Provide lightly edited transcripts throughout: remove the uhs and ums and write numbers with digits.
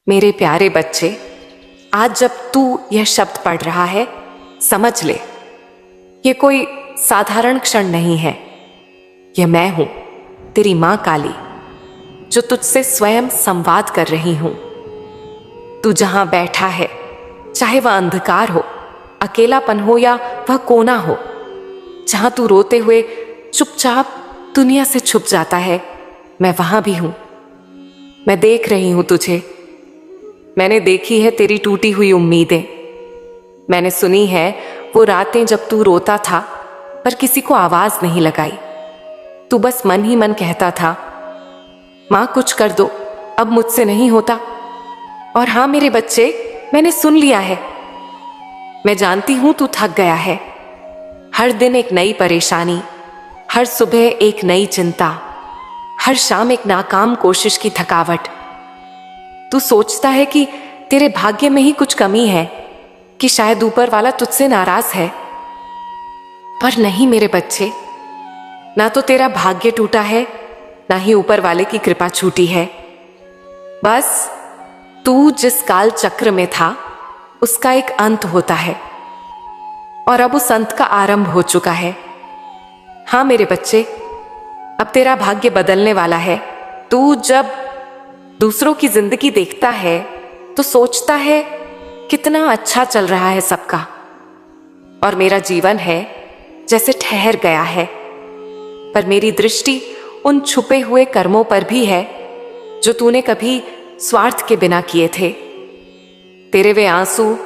मेरे प्यारे बच्चे, आज जब तू यह शब्द पढ़ रहा है, समझ ले, ये कोई साधारण क्षण नहीं है। यह मैं हूं, तेरी मां काली, जो तुझसे स्वयं संवाद कर रही हूं। तू जहां बैठा है, चाहे वह अंधकार हो, अकेलापन हो या वह कोना हो, जहां तू रोते हुए चुपचाप दुनिया से छुप जाता है, मैं वहां भी हूं। मैं देख रही हूं तुझे। मैंने देखी है तेरी टूटी हुई उम्मीदें। मैंने सुनी है वो रातें जब तू रोता था पर किसी को आवाज नहीं लगाई। तू बस मन ही मन कहता था, मां कुछ कर दो, अब मुझसे नहीं होता। और हां मेरे बच्चे, मैंने सुन लिया है। मैं जानती हूं तू थक गया है। हर दिन एक नई परेशानी, हर सुबह एक नई चिंता, हर शाम एक नाकाम कोशिश की थकावट। तू सोचता है कि तेरे भाग्य में ही कुछ कमी है, कि शायद ऊपर वाला तुझसे नाराज है। पर नहीं मेरे बच्चे, ना तो तेरा भाग्य टूटा है, ना ही ऊपर वाले की कृपा छूटी है। बस तू जिस काल चक्र में था, उसका एक अंत होता है और अब उस अंत का आरंभ हो चुका है। हां मेरे बच्चे, अब तेरा भाग्य बदलने वाला है। तू जब दूसरों की जिंदगी देखता है तो सोचता है कितना अच्छा चल रहा है सबका, और मेरा जीवन है जैसे ठहर गया है। पर मेरी दृष्टि उन छुपे हुए कर्मों पर भी है जो तूने कभी स्वार्थ के बिना किए थे। तेरे वे आंसू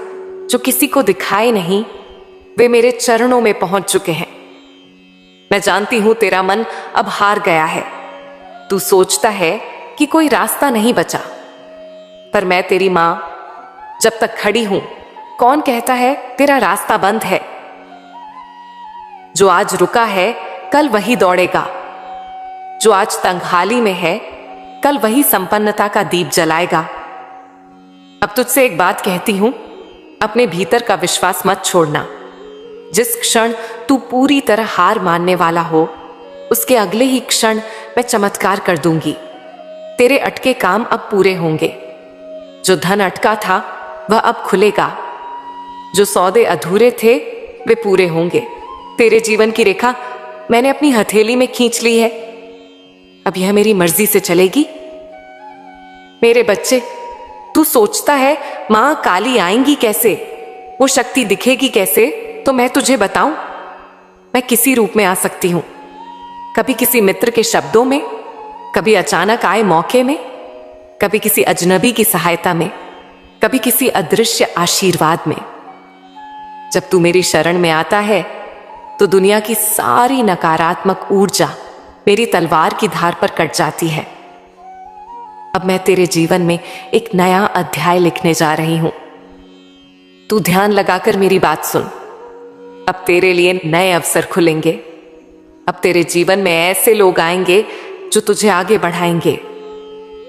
जो किसी को दिखाए नहीं, वे मेरे चरणों में पहुंच चुके हैं। मैं जानती हूं तेरा मन अब हार गया है। तू सोचता है कि कोई रास्ता नहीं बचा, पर मैं तेरी मां जब तक खड़ी हूं, कौन कहता है तेरा रास्ता बंद है। जो आज रुका है, कल वही दौड़ेगा। जो आज तंगहाली में है, कल वही संपन्नता का दीप जलाएगा। अब तुझसे एक बात कहती हूं, अपने भीतर का विश्वास मत छोड़ना। जिस क्षण तू पूरी तरह हार मानने वाला हो, उसके अगले ही क्षण मैं चमत्कार कर दूंगी। तेरे अटके काम अब पूरे होंगे। जो धन अटका था वह अब खुलेगा। जो सौदे अधूरे थे वे पूरे होंगे। तेरे जीवन की रेखा मैंने अपनी हथेली में खींच ली है। अब यह मेरी मर्जी से चलेगी। मेरे बच्चे, तू सोचता है मां काली आएंगी कैसे, वो शक्ति दिखेगी कैसे, तो मैं तुझे बताऊं। मैं किसी रूप में आ सकती हूं, कभी किसी मित्र के शब्दों में, कभी अचानक आए मौके में, कभी किसी अजनबी की सहायता में, कभी किसी अदृश्य आशीर्वाद में। जब तू मेरी शरण में आता है तो दुनिया की सारी नकारात्मक ऊर्जा मेरी तलवार की धार पर कट जाती है। अब मैं तेरे जीवन में एक नया अध्याय लिखने जा रही हूं। तू ध्यान लगाकर मेरी बात सुन। अब तेरे लिए नए अवसर खुलेंगे। अब तेरे जीवन में ऐसे लोग आएंगे जो तुझे आगे बढ़ाएंगे।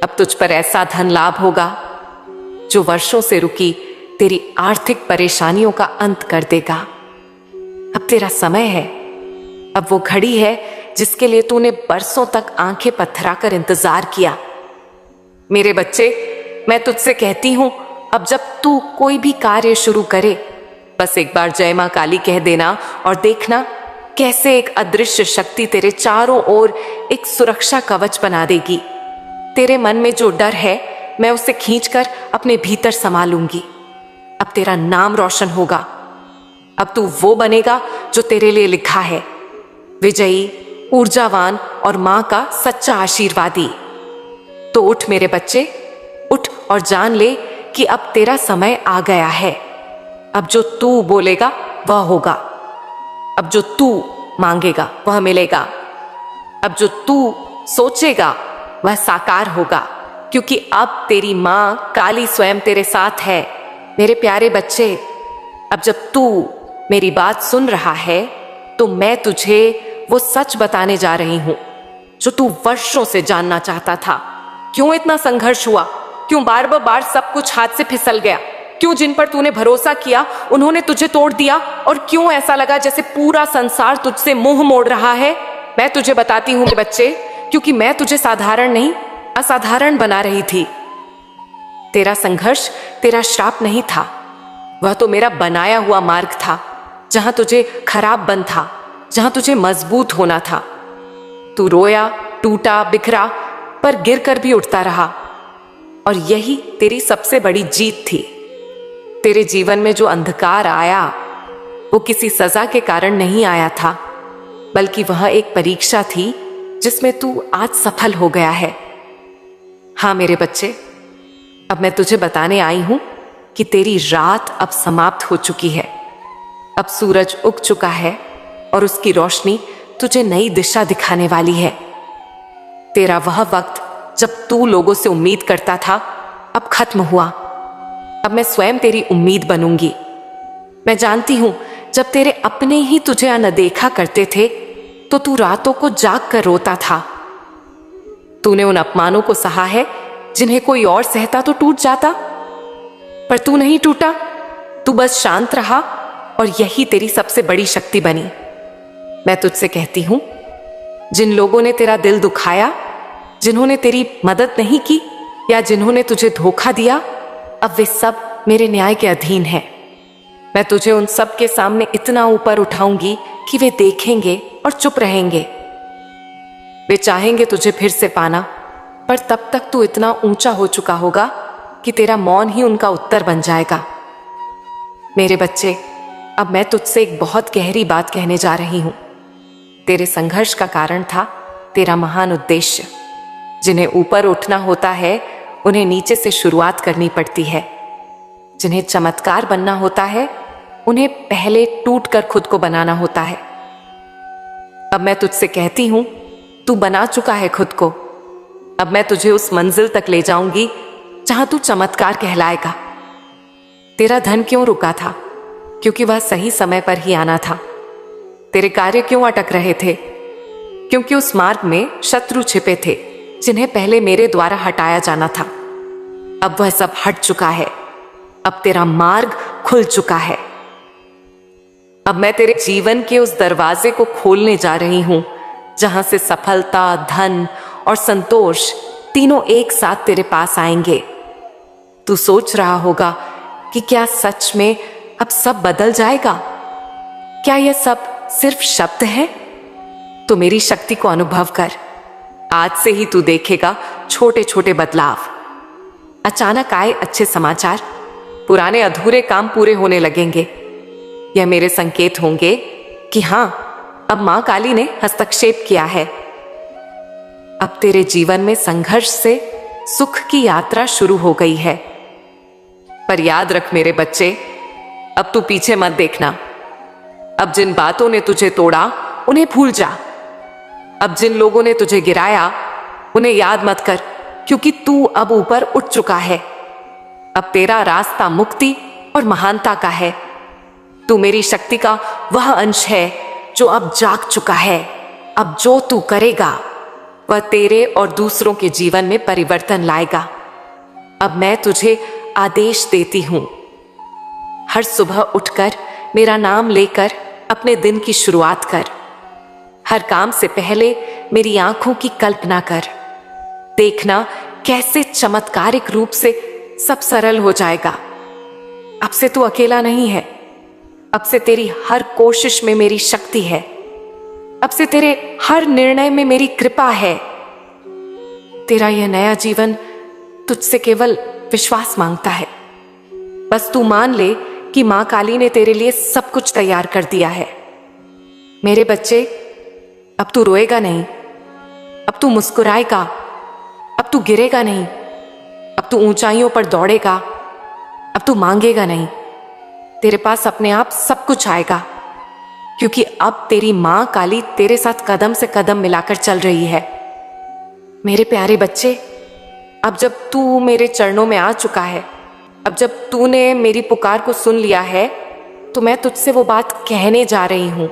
अब तुझ पर ऐसा धन लाभ होगा जो वर्षों से रुकी तेरी आर्थिक परेशानियों का अंत कर देगा। अब तेरा समय है। अब वो घड़ी है जिसके लिए तूने बरसों तक आंखें पथराकर इंतजार किया। मेरे बच्चे, मैं तुझसे कहती हूं, अब जब तू कोई भी कार्य शुरू करे, बस एक बार जय मां काली कह देना और देखना कैसे एक अदृश्य शक्ति तेरे चारों ओर एक सुरक्षा कवच बना देगी। तेरे मन में जो डर है, मैं उसे खींचकर अपने भीतर समा लूंगी। अब तेरा नाम रोशन होगा। अब तू वो बनेगा जो तेरे लिए लिखा है, विजयी, ऊर्जावान और मां का सच्चा आशीर्वादी। तो उठ मेरे बच्चे, उठ और जान ले कि अब तेरा समय आ गया है। अब जो तू बोलेगा वह होगा। अब जो तू मांगेगा वह मिलेगा। अब जो तू सोचेगा वह साकार होगा, क्योंकि अब तेरी मां काली स्वयं तेरे साथ है। मेरे प्यारे बच्चे, अब जब तू मेरी बात सुन रहा है तो मैं तुझे वो सच बताने जा रही हूं जो तू वर्षों से जानना चाहता था। क्यों इतना संघर्ष हुआ? क्यों बार बार सब कुछ हाथ से फिसल गया? क्यों जिन पर तूने भरोसा किया उन्होंने तुझे तोड़ दिया? और क्यों ऐसा लगा जैसे पूरा संसार तुझसे मुंह मोड़ रहा है? मैं तुझे बताती हूं बच्चे, क्योंकि मैं तुझे साधारण नहीं, असाधारण बना रही थी। तेरा संघर्ष तेरा श्राप नहीं था, वह तो मेरा बनाया हुआ मार्ग था, जहां तुझे खराब बन था, जहां तुझे मजबूत होना था। तू रोया, टूटा, बिखरा, पर गिर कर भी उठता रहा, और यही तेरी सबसे बड़ी जीत थी। तेरे जीवन में जो अंधकार आया वो किसी सजा के कारण नहीं आया था, बल्कि वह एक परीक्षा थी जिसमें तू आज सफल हो गया है। हाँ मेरे बच्चे, अब मैं तुझे बताने आई हूं कि तेरी रात अब समाप्त हो चुकी है। अब सूरज उग चुका है और उसकी रोशनी तुझे नई दिशा दिखाने वाली है। तेरा वह वक्त जब तू लोगों से उम्मीद करता था अब खत्म हुआ। अब मैं स्वयं तेरी उम्मीद बनूंगी। मैं जानती हूं जब तेरे अपने ही तुझे अनदेखा करते थे तो तू रातों को जाग कर रोता था। तूने उन अपमानों को सहा है जिन्हें कोई और सहता तो टूट जाता, पर तू नहीं टूटा। तू बस शांत रहा और यही तेरी सबसे बड़ी शक्ति बनी। मैं तुझसे कहती हूं, जिन लोगों ने तेरा दिल दुखाया, जिन्होंने तेरी मदद नहीं की या जिन्होंने तुझे धोखा दिया, अब वे सब मेरे न्याय के अधीन हैं। मैं तुझे उन सब के सामने इतना ऊपर उठाऊंगी कि वे देखेंगे और चुप रहेंगे। वे चाहेंगे तुझे फिर से पाना, पर तब तक तू इतना ऊंचा हो चुका होगा कि तेरा मौन ही उनका उत्तर बन जाएगा। मेरे बच्चे, अब मैं तुझसे एक बहुत गहरी बात कहने जा रही हूं। तेरे संघर्ष का कारण था तेरा महान उद्देश्य। जिन्हें ऊपर उठना होता है उन्हें नीचे से शुरुआत करनी पड़ती है। जिन्हें चमत्कार बनना होता है उन्हें पहले टूट कर खुद को बनाना होता है। अब मैं तुझसे कहती हूं, तू बना चुका है खुद को। अब मैं तुझे उस मंजिल तक ले जाऊंगी जहां तू चमत्कार कहलाएगा। तेरा धन क्यों रुका था? क्योंकि वह सही समय पर ही आना था। तेरे कार्य क्यों अटक रहे थे? क्योंकि उस मार्ग में शत्रु छिपे थे जिन्हें पहले मेरे द्वारा हटाया जाना था। अब वह सब हट चुका है। अब तेरा मार्ग खुल चुका है। अब मैं तेरे जीवन के उस दरवाजे को खोलने जा रही हूं जहां से सफलता, धन और संतोष तीनों एक साथ तेरे पास आएंगे। तू सोच रहा होगा कि क्या सच में अब सब बदल जाएगा? क्या यह सब सिर्फ शब्द है? तो मेरी शक्ति को अनुभव कर। आज से ही तू देखेगा छोटे छोटे बदलाव। अचानक आए अच्छे समाचार, पुराने अधूरे काम पूरे होने लगेंगे। यह मेरे संकेत होंगे कि हां, अब मां काली ने हस्तक्षेप किया है। अब तेरे जीवन में संघर्ष से सुख की यात्रा शुरू हो गई है। पर याद रख मेरे बच्चे, अब तू पीछे मत देखना। अब जिन बातों ने तुझे तोड़ा उन्हें भूल जा। अब जिन लोगों ने तुझे गिराया उन्हें याद मत कर, क्योंकि तू अब ऊपर उठ चुका है। अब तेरा रास्ता मुक्ति और महानता का है। तू मेरी शक्ति का वह अंश है जो अब जाग चुका है। अब जो तू करेगा वह तेरे और दूसरों के जीवन में परिवर्तन लाएगा। अब मैं तुझे आदेश देती हूं, हर सुबह उठकर मेरा नाम लेकर अपने दिन की शुरुआत कर। हर काम से पहले मेरी आंखों की कल्पना कर। देखना कैसे चमत्कारिक रूप से सब सरल हो जाएगा। अब से तू अकेला नहीं है। अब से तेरी हर कोशिश में मेरी शक्ति है। अब से तेरे हर निर्णय में मेरी कृपा है। तेरा यह नया जीवन तुझसे केवल विश्वास मांगता है। बस तू मान ले कि मां काली ने तेरे लिए सब कुछ तैयार कर दिया है। मेरे बच्चे, अब तू रोएगा नहीं। अब तू मुस्कुराएगा। अब तू गिरेगा नहीं। अब तू ऊंचाइयों पर दौड़ेगा। अब तू मांगेगा नहीं। तेरे पास अपने आप सब कुछ आएगा, क्योंकि अब तेरी मां काली तेरे साथ कदम से कदम मिलाकर चल रही है। मेरे प्यारे बच्चे, अब जब तू मेरे चरणों में आ चुका है, अब जब तूने मेरी पुकार को सुन लिया है, तो मैं तुझसे वो बात कहने जा रही हूं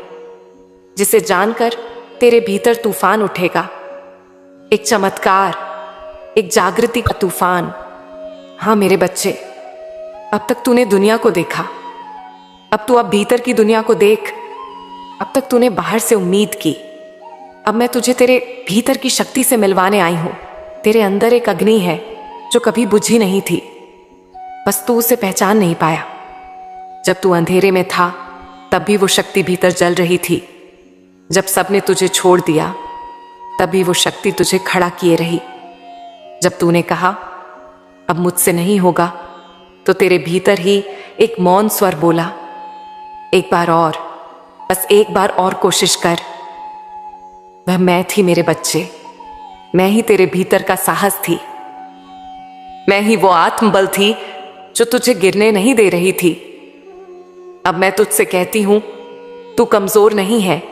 जिसे जानकर तेरे भीतर तूफान उठेगा। एक चमत्कार, एक जागृति का तूफान। हाँ मेरे बच्चे, अब तक तूने दुनिया को देखा, अब तू अब भीतर की दुनिया को देख। अब तक तूने बाहर से उम्मीद की, अब मैं तुझे तेरे भीतर की शक्ति से मिलवाने आई हूं। तेरे अंदर एक अग्नि है जो कभी बुझी नहीं थी। बस तू उसे पहचान नहीं पाया। जब तू अंधेरे में था तब भी वो शक्ति भीतर जल रही थी। जब सबने तुझे छोड़ दिया तब भी वो शक्ति तुझे खड़ा किए रही। जब तूने कहा अब मुझसे नहीं होगा, तो तेरे भीतर ही एक मौन स्वर बोला, एक बार और, बस एक बार और कोशिश कर। वह मैं थी मेरे बच्चे, मैं ही तेरे भीतर का साहस थी। मैं ही वो आत्मबल थी जो तुझे गिरने नहीं दे रही थी। अब मैं तुझसे कहती हूं, तू कमजोर नहीं है,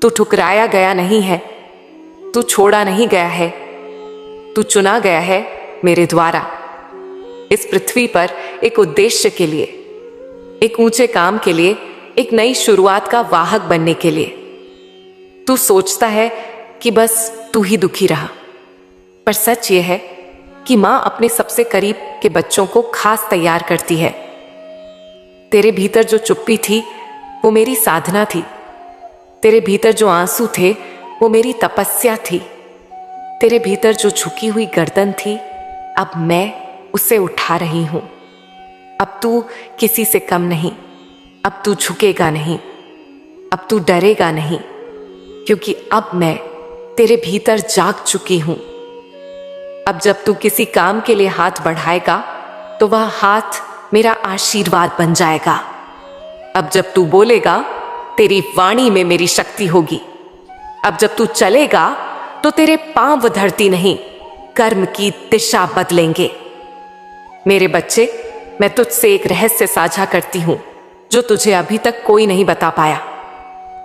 तू ठुकराया गया नहीं है, तू छोड़ा नहीं गया है, तू चुना गया है मेरे द्वारा इस पृथ्वी पर एक उद्देश्य के लिए, एक ऊंचे काम के लिए, एक नई शुरुआत का वाहक बनने के लिए। तू सोचता है कि बस तू ही दुखी रहा, पर सच यह है कि मां अपने सबसे करीब के बच्चों को खास तैयार करती है। तेरे भीतर जो चुप्पी थी वो मेरी साधना थी। तेरे भीतर जो आंसू थे वो मेरी तपस्या थी। तेरे भीतर जो झुकी हुई गर्दन थी, अब मैं उसे उठा रही हूं। अब तू किसी से कम नहीं, अब तू झुकेगा नहीं, अब तू डरेगा नहीं, क्योंकि अब मैं तेरे भीतर जाग चुकी हूं। अब जब तू किसी काम के लिए हाथ बढ़ाएगा तो वह हाथ मेरा आशीर्वाद बन जाएगा। अब जब तू बोलेगा तेरी वाणी में मेरी शक्ति होगी। अब जब तू चलेगा तो तेरे पांव धरती नहीं, कर्म की दिशा बदलेंगे। मेरे बच्चे, मैं तुझसे एक रहस्य साझा करती हूं जो तुझे अभी तक कोई नहीं बता पाया।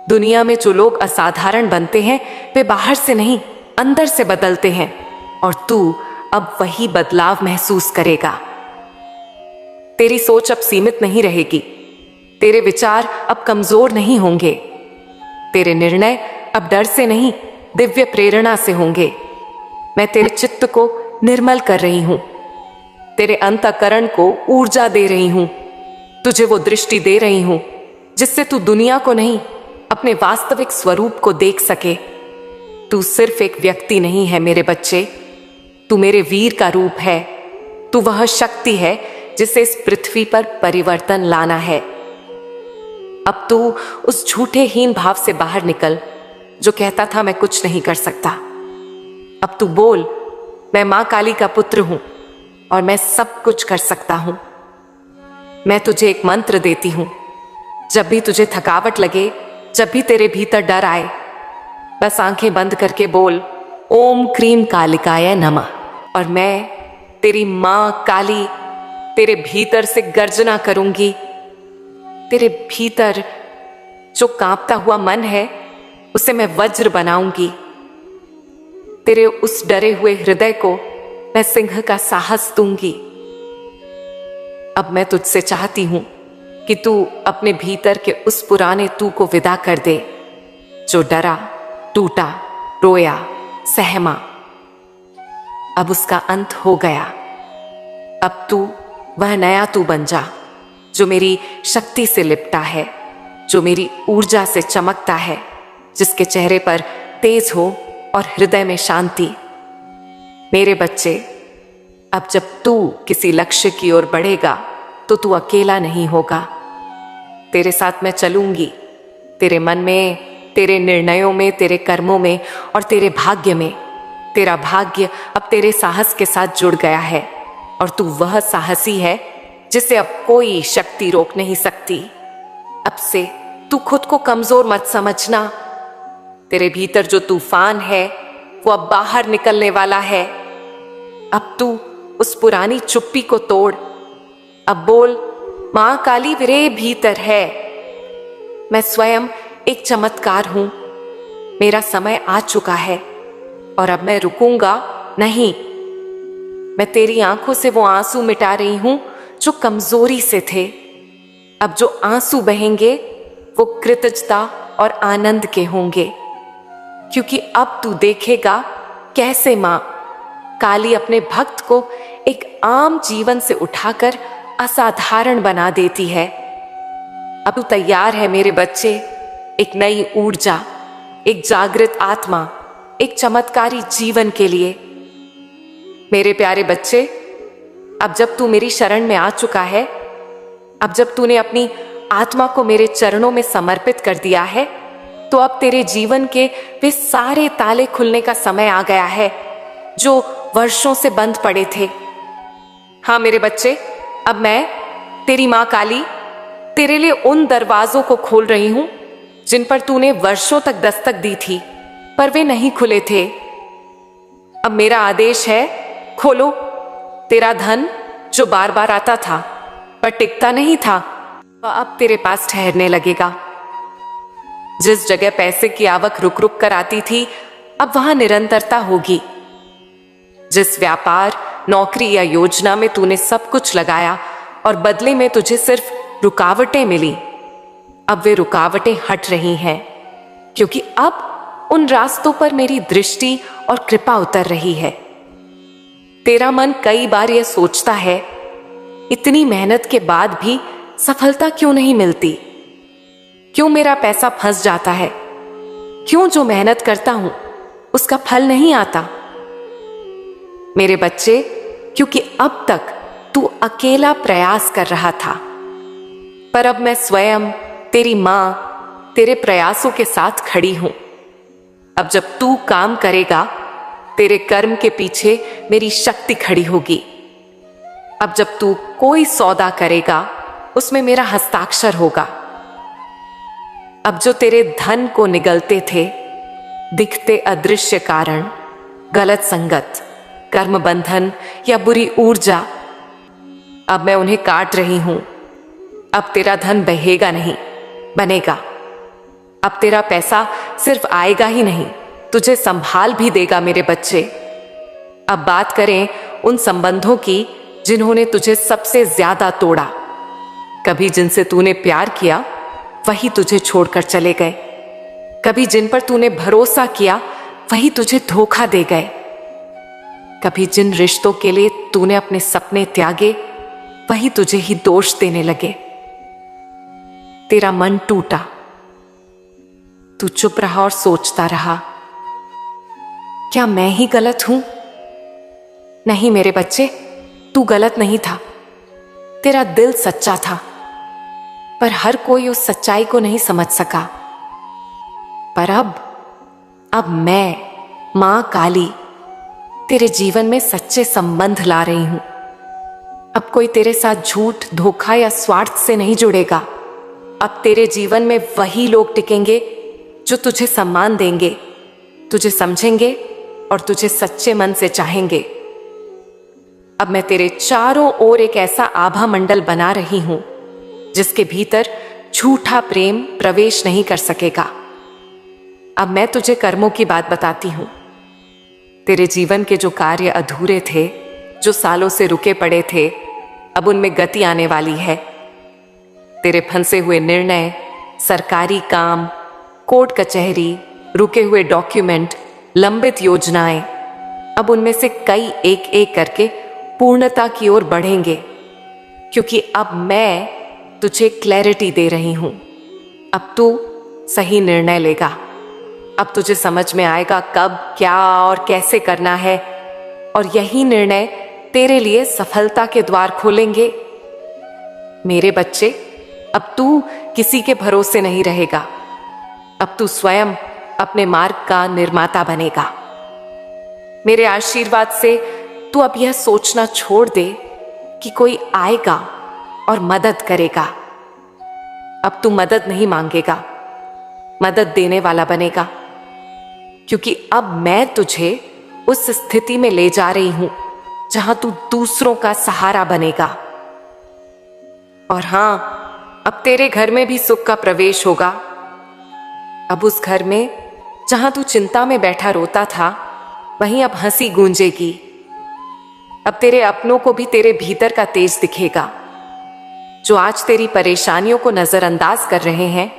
दुनिया में जो लोग असाधारण बनते हैं वे बाहर से नहीं, अंदर से बदलते हैं, और तू अब वही बदलाव महसूस करेगा। तेरी सोच अब सीमित नहीं रहेगी, तेरे विचार अब कमजोर नहीं होंगे, तेरे निर्णय अब डर से नहीं दिव्य प्रेरणा से होंगे। मैं तेरे चित्त को निर्मल कर रही हूं, तेरे अंतःकरण को ऊर्जा दे रही हूं, तुझे वो दृष्टि दे रही हूं जिससे तू दुनिया को नहीं, अपने वास्तविक स्वरूप को देख सके। तू सिर्फ एक व्यक्ति नहीं है मेरे बच्चे, तू मेरे वीर का रूप है। तू वह शक्ति है जिसे इस पृथ्वी पर परिवर्तन लाना है। अब तू उस झूठे हीन भाव से बाहर निकल जो कहता था मैं कुछ नहीं कर सकता। अब तू बोल, मैं मां काली का पुत्र हूं और मैं सब कुछ कर सकता हूं। मैं तुझे एक मंत्र देती हूं, जब भी तुझे थकावट लगे, जब भी तेरे भीतर डर आए, बस आंखें बंद करके बोल, ओम क्रीम कालिकाय नमः, और मैं तेरी मां काली तेरे भीतर से गर्जना करूंगी। तेरे भीतर जो कांपता हुआ मन है उसे मैं वज्र बनाऊंगी। तेरे उस डरे हुए हृदय को मैं सिंह का साहस दूंगी। अब मैं तुझसे चाहती हूं कि तू अपने भीतर के उस पुराने तू को विदा कर दे जो डरा, टूटा, रोया, सहमा। अब उसका अंत हो गया। अब तू वह नया तू बन जा जो मेरी शक्ति से लिपटा है, जो मेरी ऊर्जा से चमकता है, जिसके चेहरे पर तेज हो और हृदय में शांति। मेरे बच्चे, अब जब तू किसी लक्ष्य की ओर बढ़ेगा तो तू अकेला नहीं होगा। तेरे साथ मैं चलूंगी, तेरे मन में, तेरे निर्णयों में, तेरे कर्मों में और तेरे भाग्य में। तेरा भाग्य अब तेरे साहस के साथ जुड़ गया है और तू वह साहसी है जिसे अब कोई शक्ति रोक नहीं सकती। अब से तू खुद को कमजोर मत समझना। तेरे भीतर जो तूफान है वो अब बाहर निकलने वाला है। अब तू उस पुरानी चुप्पी को तोड़। अब बोल, मां काली मेरे भीतर है। मैं स्वयं एक चमत्कार हूं। मेरा समय आ चुका है और अब मैं रुकूंगा नहीं। मैं तेरी आंखों से वो आंसू मिटा रही हूं जो कमजोरी से थे। अब जो आंसू बहेंगे वो कृतज्ञता और आनंद के होंगे, क्योंकि अब तू देखेगा कैसे मां काली अपने भक्त को एक आम जीवन से उठाकर असाधारण बना देती है। अब तू तैयार है मेरे बच्चे, एक नई ऊर्जा, एक जागृत आत्मा, एक चमत्कारी जीवन के लिए। मेरे प्यारे बच्चे, अब जब तू मेरी शरण में आ चुका है, अब जब तूने अपनी आत्मा को मेरे चरणों में समर्पित कर दिया है, तो अब तेरे जीवन के वे सारे ताले खुलने का समय आ गया है जो वर्षों से बंद पड़े थे। हाँ मेरे बच्चे, अब मैं तेरी मां काली तेरे लिए उन दरवाजों को खोल रही हूं जिन पर तूने वर्षों तक दस्तक दी थी, पर वे नहीं खुले थे। अब मेरा आदेश है, खोलो। तेरा धन जो बार बार आता था पर टिकता नहीं था, वह अब तेरे पास ठहरने लगेगा। जिस जगह पैसे की आवक रुक रुक कर आती थी, अब वहां निरंतरता होगी। जिस व्यापार, नौकरी या योजना में तूने सब कुछ लगाया और बदले में तुझे सिर्फ रुकावटें मिली, अब वे रुकावटें हट रही हैं, क्योंकि अब उन रास्तों पर मेरी दृष्टि और कृपा उतर रही है। तेरा मन कई बार यह सोचता है, इतनी मेहनत के बाद भी सफलता क्यों नहीं मिलती? क्यों मेरा पैसा फंस जाता है? क्यों जो मेहनत करता हूं उसका फल नहीं आता? मेरे बच्चे, क्योंकि अब तक तू अकेला प्रयास कर रहा था, पर अब मैं स्वयं तेरी मां तेरे प्रयासों के साथ खड़ी हूं। अब जब तू काम करेगा, तेरे कर्म के पीछे मेरी शक्ति खड़ी होगी। अब जब तू कोई सौदा करेगा, उसमें मेरा हस्ताक्षर होगा। अब जो तेरे धन को निगलते थे, दिखते अदृश्य कारण, गलत संगत, कर्म बंधन या बुरी ऊर्जा, अब मैं उन्हें काट रही हूं। अब तेरा धन बहेगा नहीं, बनेगा। अब तेरा पैसा सिर्फ आएगा ही नहीं, तुझे संभाल भी देगा मेरे बच्चे। अब बात करें उन संबंधों की जिन्होंने तुझे सबसे ज्यादा तोड़ा। कभी जिनसे तूने प्यार किया, वही तुझे छोड़कर चले गए। कभी जिन पर तूने भरोसा किया, वही तुझे धोखा दे गए। कभी जिन रिश्तों के लिए तूने अपने सपने त्यागे, वही तुझे ही दोष देने लगे। तेरा मन टूटा, तू चुप रहा और सोचता रहा, क्या मैं ही गलत हूं? नहीं मेरे बच्चे, तू गलत नहीं था। तेरा दिल सच्चा था, पर हर कोई उस सच्चाई को नहीं समझ सका। पर अब मैं, मां काली, तेरे जीवन में सच्चे संबंध ला रही हूं। अब कोई तेरे साथ झूठ, धोखा या स्वार्थ से नहीं जुड़ेगा। अब तेरे जीवन में वही लोग टिकेंगे जो तुझे सम्मान देंगे, तुझे समझेंगे और तुझे सच्चे मन से चाहेंगे। अब मैं तेरे चारों ओर एक ऐसा आभा मंडल बना रही हूं जिसके भीतर झूठा प्रेम प्रवेश नहीं कर सकेगा। अब मैं तुझे कर्मों की बात बताती हूं। तेरे जीवन के जो कार्य अधूरे थे, जो सालों से रुके पड़े थे, अब उनमें गति आने वाली है। तेरे फंसे हुए निर्णय, सरकारी काम, कोर्ट कचहरी, रुके हुए डॉक्यूमेंट, लंबित योजनाएं, अब उनमें से कई एक एक करके पूर्णता की ओर बढ़ेंगे, क्योंकि अब मैं तुझे क्लैरिटी दे रही हूं। अब तू सही निर्णय लेगा। अब तुझे समझ में आएगा कब, क्या और कैसे करना है, और यही निर्णय तेरे लिए सफलता के द्वार खोलेंगे। मेरे बच्चे, अब तू किसी के भरोसे नहीं रहेगा। अब तू स्वयं अपने मार्ग का निर्माता बनेगा। मेरे आशीर्वाद से तू अब यह सोचना छोड़ दे कि कोई आएगा और मदद करेगा। अब तू मदद नहीं मांगेगा, मदद देने वाला बनेगा, क्योंकि अब मैं तुझे उस स्थिति में ले जा रही हूं जहां तू दूसरों का सहारा बनेगा। और हां, अब तेरे घर में भी सुख का प्रवेश होगा। अब उस घर में जहां तू चिंता में बैठा रोता था, वहीं अब हंसी गूंजेगी। अब तेरे अपनों को भी तेरे भीतर का तेज दिखेगा। जो आज तेरी परेशानियों को नजरअंदाज कर रहे हैं,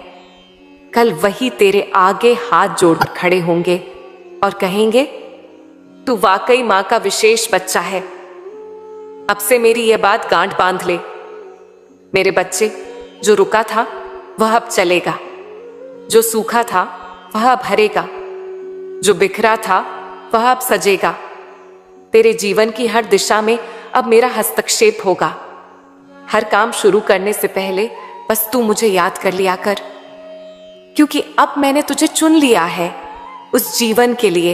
कल वही तेरे आगे हाथ जोड़कर खड़े होंगे और कहेंगे, तू वाकई मां का विशेष बच्चा है। अब से मेरी यह बात गांठ बांध ले। मेरे बच्चे, जो रुका था वह अब चलेगा, जो सूखा था वह अब भरेगा, जो बिखरा था वह अब सजेगा। तेरे जीवन की हर दिशा में अब मेरा हस्तक्षेप होगा। हर काम शुरू करने से पहले बस तू मुझे याद कर लिया कर, क्योंकि अब मैंने तुझे चुन लिया है उस जीवन के लिए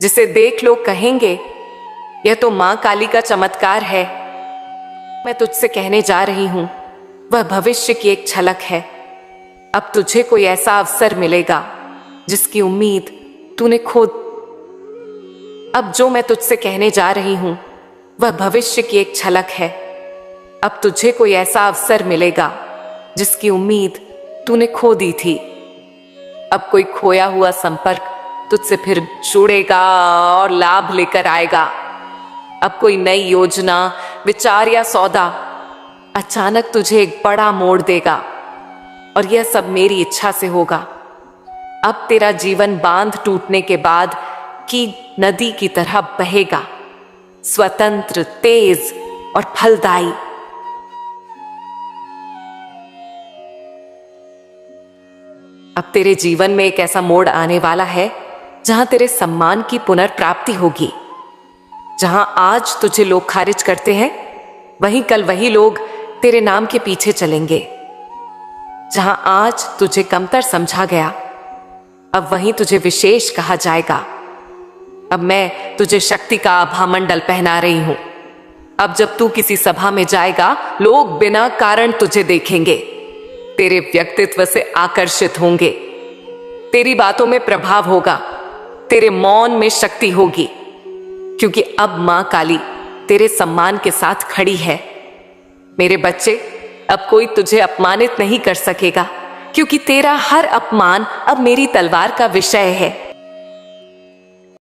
जिसे देख लोग कहेंगे यह तो मां काली का चमत्कार है। मैं तुझसे कहने जा रही हूं वह भविष्य की एक झलक है। अब तुझे कोई ऐसा अवसर मिलेगा जिसकी उम्मीद तूने खो। अब जो मैं तुझसे कहने जा रही हूं वह भविष्य की एक झलक है। अब तुझे कोई ऐसा अवसर मिलेगा जिसकी उम्मीद तूने खो दी थी। अब कोई खोया हुआ संपर्क तुझसे फिर जुड़ेगा और लाभ लेकर आएगा। अब कोई नई योजना, विचार या सौदा अचानक तुझे एक बड़ा मोड़ देगा और यह सब मेरी इच्छा से होगा। अब तेरा जीवन बांध टूटने के बाद की नदी की तरह बहेगा, स्वतंत्र, तेज और फलदायी। अब तेरे जीवन में एक ऐसा मोड़ आने वाला है जहां तेरे सम्मान की पुनर्प्राप्ति होगी। जहां आज तुझे लोग खारिज करते हैं, वहीं कल वही लोग तेरे नाम के पीछे चलेंगे। जहां आज तुझे कमतर समझा गया, अब वहीं तुझे विशेष कहा जाएगा। अब मैं तुझे शक्ति का आभामंडल पहना रही हूं। अब जब तू किसी सभा में जाएगा, लोग बिना कारण तुझे देखेंगे, तेरे व्यक्तित्व से आकर्षित होंगे, तेरी बातों में प्रभाव होगा, तेरे मौन में शक्ति होगी, क्योंकि अब मां काली तेरे सम्मान के साथ खड़ी है। मेरे बच्चे, अब कोई तुझे अपमानित नहीं कर सकेगा, क्योंकि तेरा हर अपमान अब मेरी तलवार का विषय है।